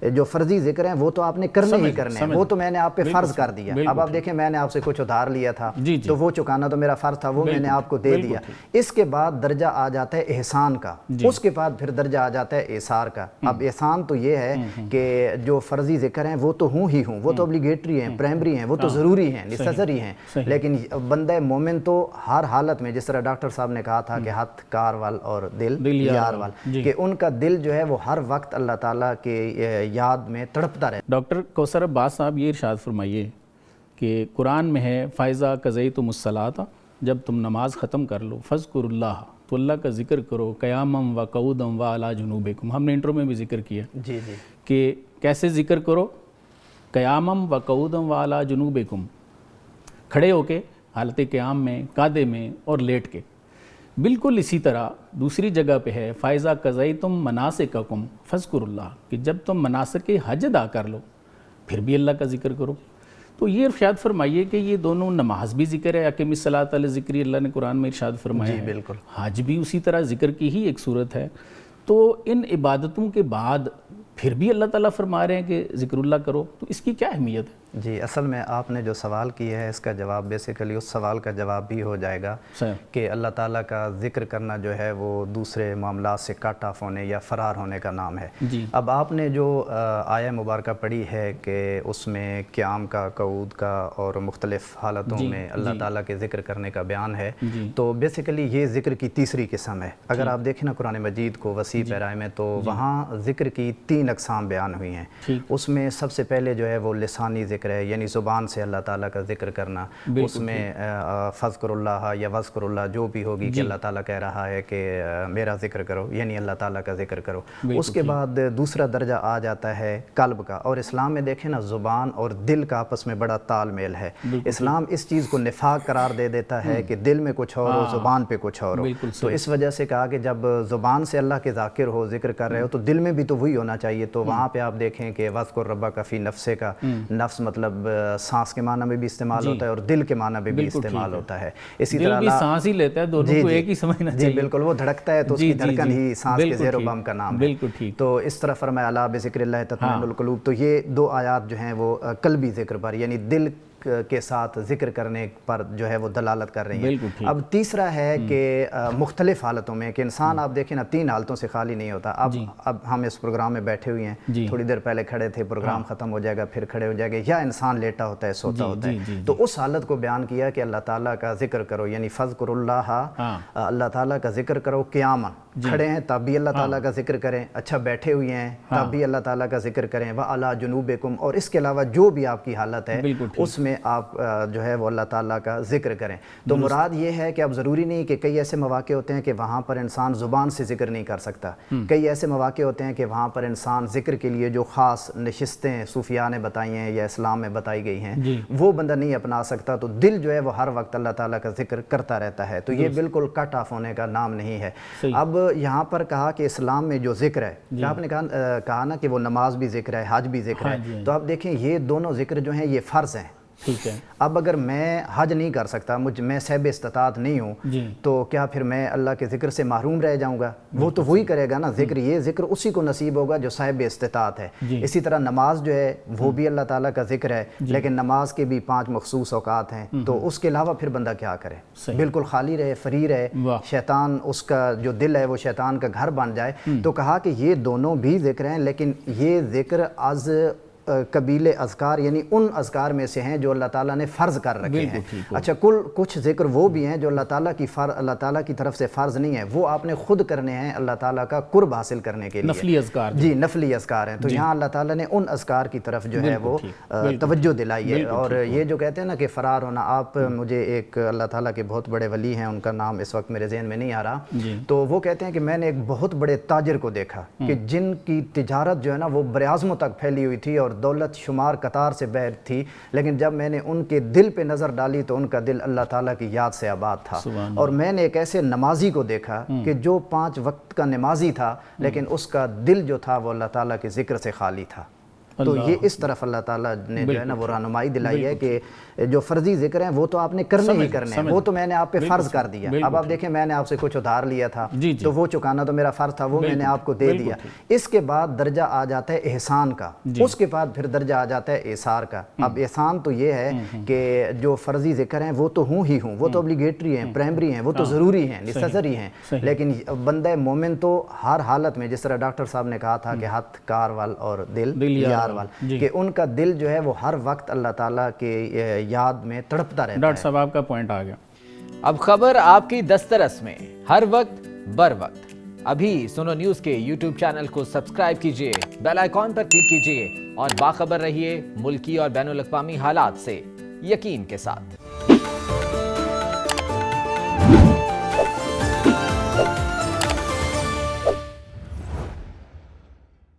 جو فرضی ذکر ہیں وہ تو آپ نے کرنے ہی کرنے ہیں، وہ تو میں نے آپ پہ فرض کر دیا۔ اب آپ دیکھیں میں نے آپ سے کچھ ادھار لیا تھا تو وہ چکانا تو میرا فرض تھا، وہ میں نے آپ کو دے دیا۔ اس کے بعد درجہ آ جاتا ہے احسان کا، اس کے بعد پھر درجہ آ جاتا ہے ایثار کا۔ اب احسان تو یہ ہے کہ جو فرضی ذکر ہیں وہ تو ہوں ہی ہوں، وہ تو ابلیگیٹری ہیں، پرائمری ہیں، وہ تو ضروری ہیں، نیسیسری ہیں، لیکن بندہ مومن تو ہر حالت میں، جس طرح ڈاکٹر صاحب نے کہا تھا کہ ہاتھ کار وال اور دل یار وال، کہ ان کا دل جو ہے وہ ہر وقت اللہ تعالیٰ کے یاد میں تڑپتا رہے۔ ڈاکٹر کوثر عباس صاحب یہ ارشاد فرمائیے کہ قرآن میں ہے فَإِذَا قَضَيْتُمُ الصَّلَاةَ، جب تم نماز ختم کر لو فَاذْكُرُوا اللَّهَ، تو اللہ کا ذکر کرو قیامًا وقعودًا وعلی جنوبکم۔ ہم نے انٹرو میں بھی ذکر کیا کہ کیسے ذکر کرو، قیامًا وقعودًا وعلی جنوبکم، کھڑے ہو کے حالت قیام میں، قعدے میں اور لیٹ کے۔ بالکل اسی طرح دوسری جگہ پہ ہے فَإِذَا قَضَيْتُم مَنَاسِكَكُمْ فَاذْكُرُوا اللَّهَ، کہ جب تم مناسک حج ادا کر لو پھر بھی اللہ کا ذکر کرو۔ تو یہ ارشاد فرمائیے کہ یہ دونوں، نماز بھی ذکر ہے، اقیم الصلاۃ لذکری، اللہ نے قرآن میں ارشاد فرمایا ہے، بالکل، حج بھی اسی طرح ذکر کی ہی ایک صورت ہے۔ تو ان عبادتوں کے بعد پھر بھی اللہ تعالیٰ فرما رہے ہیں کہ ذکر اللہ کرو، تو اس کی کیا اہمیت ہے؟ جی اصل میں آپ نے جو سوال کیا ہے اس کا جواب بیسیکلی اس سوال کا جواب بھی ہو جائے گا کہ اللہ تعالیٰ کا ذکر کرنا جو ہے وہ دوسرے معاملات سے کٹ آف ہونے یا فرار ہونے کا نام ہے۔ اب آپ نے جو آیہ مبارکہ پڑھی ہے کہ اس میں قیام کا، قعود کا اور مختلف حالتوں میں اللہ تعالیٰ کے ذکر کرنے کا بیان ہے، تو بیسیکلی یہ ذکر کی تیسری قسم ہے۔ اگر آپ دیکھیں نا قرآن مجید کو وسیع پیرائے میں، تو وہاں ذکر کی 3 اقسام بیان ہوئی ہیں۔ اس میں سب سے پہلے جو ہے وہ لسانی ذکر ہے، یعنی زبان سے اللہ تعالیٰ کا ذکر کرنا، اس میں فذکر اللہ یا وذکر اللہ جو بھی ہوگی کہ اللہ تعالیٰ کہہ رہا ہے کہ میرا ذکر کرو، یعنی اللہ تعالیٰ کا ذکر کرو۔ اس کے بعد دوسرا درجہ آ جاتا ہے قلب کا، اور اسلام میں دیکھیں نا زبان اور دل کا آپس میں بڑا تال میل ہے۔ اسلام اس چیز کو نفاق قرار دے دیتا ہے کہ دل میں کچھ اور ہو، زبان پہ کچھ اور ہو، تو اس وجہ سے کہا کہ جب زبان سے اللہ کے ذاکر ہو، ذکر کر رہے ہو، تو دل میں بھی تو وہی ہونا چاہیے۔ تو وہاں پہ آپ دیکھیں کہ وَاذْكُر رَبَّكَ فِي نَفْسِكَ کا نفس مطلب سانس کے معنی میں بھی استعمال ہوتا ہے اور دل کے معنی میں بھی استعمال ہوتا ہے۔ اسی طرح دل بھی سانس ہی لیتا ہے، دونوں کو ایک ہی سمجھنا چاہیے۔ جی بالکل، وہ دھڑکتا ہے تو اس کی دھڑکن ہی سانس کے زیر و بم کا نام ہے۔ بالکل ٹھیک۔ تو اس طرح فرمایا الا بذکر اللہ تطمئن القلوب، تو یہ 2 آیات جو ہیں وہ قلبی ذکر پر، یعنی دل کے ساتھ ذکر کرنے پر جو ہے وہ دلالت کر رہی ہیں۔ اب تیسرا ہے کہ مختلف حالتوں میں، کہ انسان آپ دیکھیں نا 3 حالتوں سے خالی نہیں ہوتا۔ اب ہم اس پروگرام میں بیٹھے ہوئے ہیں، تھوڑی دیر پہلے کھڑے تھے، پروگرام ختم ہو جائے گا پھر کھڑے ہو جائے گا، یا انسان لیٹا ہوتا ہے، سوتا ہوتا ہے، تو اس حالت کو بیان کیا کہ اللہ تعالیٰ کا ذکر کرو، یعنی فذکر اللہ، اللہ تعالیٰ کا ذکر کرو قیاماً، کھڑے ہیں تب بھی اللہ تعالیٰ کا ذکر کریں، اچھا بیٹھے ہوئے ہیں تب بھی اللہ تعالیٰ کا ذکر کریں، وَعَلَىٰ جُنُوبِكُمْ، اور اس کے علاوہ جو بھی آپ کی حالت ہے اس میں آپ جو ہے وہ اللہ تعالیٰ کا ذکر کریں۔ تو مراد یہ ہے کہ اب ضروری نہیں کہ کئی ایسے مواقع ہوتے ہیں کہ وہاں پر انسان زبان سے ذکر نہیں کر سکتا، کئی ایسے مواقع ہوتے ہیں کہ وہاں پر انسان ذکر کے لیے جو خاص نشستیں صوفیاء نے بتائی ہیں یا اسلام میں بتائی گئی ہیں وہ بندہ نہیں اپنا سکتا، تو دل جو ہے وہ ہر وقت اللہ تعالیٰ کا ذکر کرتا رہتا ہے، تو یہ بالکل کٹ آف ہونے کا نام نہیں ہے۔ اب یہاں پر کہا کہ اسلام میں جو ذکر ہے، آپ نے کہا نا کہ وہ نماز بھی ذکر ہے، حج بھی ذکر ہے، تو اب دیکھیں یہ دونوں ذکر جو ہیں یہ فرض ہیں۔ اب اگر میں حج نہیں کر سکتا، میں صاحب استطاعت نہیں ہوں، تو کیا پھر میں اللہ کے ذکر سے محروم رہ جاؤں گا؟ وہ تو وہی کرے گا نا ذکر، یہ ذکر اسی کو نصیب ہوگا جو صاحب استطاعت ہے۔ اسی طرح نماز جو ہے وہ بھی اللہ تعالیٰ کا ذکر ہے، لیکن نماز کے بھی 5 مخصوص اوقات ہیں، تو اس کے علاوہ پھر بندہ کیا کرے؟ بالکل خالی رہے، فری رہے، شیطان اس کا جو دل ہے وہ شیطان کا گھر بن جائے۔ تو کہا کہ یہ دونوں بھی ذکر ہیں، لیکن یہ ذکر از قبیل اذکار، یعنی ان اذکار میں سے ہیں جو اللہ تعالیٰ نے فرض کر رکھے ہیں۔ اچھا کچھ ذکر وہ بھی ہیں جو اللہ تعالیٰ کی طرف سے فرض نہیں ہے، وہ آپ نے خود کرنے ہیں اللہ تعالیٰ کا قرب حاصل کرنے کے لیے، نفلی اذکار۔ جی نفلی اذکار ہیں، تو یہاں اللہ تعالیٰ نے ان اذکار کی طرف جو ہے وہ توجہ دلائی ہے۔ اور یہ جو کہتے ہیں نا کہ فرار ہونا، آپ مجھے ایک اللہ تعالیٰ کے بہت بڑے ولی ہیں، ان کا نام اس وقت میرے ذہن میں نہیں آ رہا، تو وہ کہتے ہیں کہ میں نے ایک بہت بڑے تاجر کو دیکھا کہ جن کی تجارت جو ہے نا وہ براعظموں تک پھیلی ہوئی تھی اور دولت شمار قطار سے باہر تھی، لیکن جب میں نے ان کے دل پہ نظر ڈالی تو ان کا دل اللہ تعالیٰ کی یاد سے آباد تھا۔ اور میں نے ایک ایسے نمازی کو دیکھا کہ جو 5 وقت کا نمازی تھا، لیکن اس کا دل جو تھا وہ اللہ تعالیٰ کے ذکر سے خالی تھا۔ تو یہ اس طرف اللہ تعالیٰ نے جو ہے نا وہ رہنمائی دلائی ہے کہ جو فرضی ذکر ہیں وہ تو آپ نے کرنے ہی کرنے ہیں، وہ تو میں نے آپ پہ فرض کر دیا۔ اب آپ دیکھیں میں نے آپ سے کچھ ادھار لیا تھا تو وہ چکانا تو میرا فرض تھا، وہ میں نے آپ کو دے دیا۔ اس کے بعد درجہ آ جاتا ہے احسان کا، اس کے بعد پھر درجہ آ جاتا ہے احسار کا۔ اب احسان تو یہ ہے کہ جو فرضی ذکر ہیں وہ تو ہوں ہی ہوں، وہ تو obligatory ہیں، پرائمری ہیں، وہ تو ضروری ہیں، necessary ہیں، لیکن بندہ مومن تو ہر حالت میں، جس طرح ڈاکٹر صاحب نے کہا تھا کہ ہاتھ کار وال اور دل یار وال، کہ ان کا دل جو ہے وہ ہر وقت اللہ تعالیٰ کے یاد میں تڑپتا رہتا ہے۔ ڈاکٹر صاحب آپ کا پوائنٹ آ گیا۔ اب خبر آپ کی دسترس میں، ہر وقت بر وقت۔ ابھی سنو نیوز کے یوٹیوب چینل کو سبسکرائب کیجئے، بیل آئیکن پر کلک کیجئے اور باخبر رہیے ملکی اور بین الاقوامی حالات سے یقین کے ساتھ۔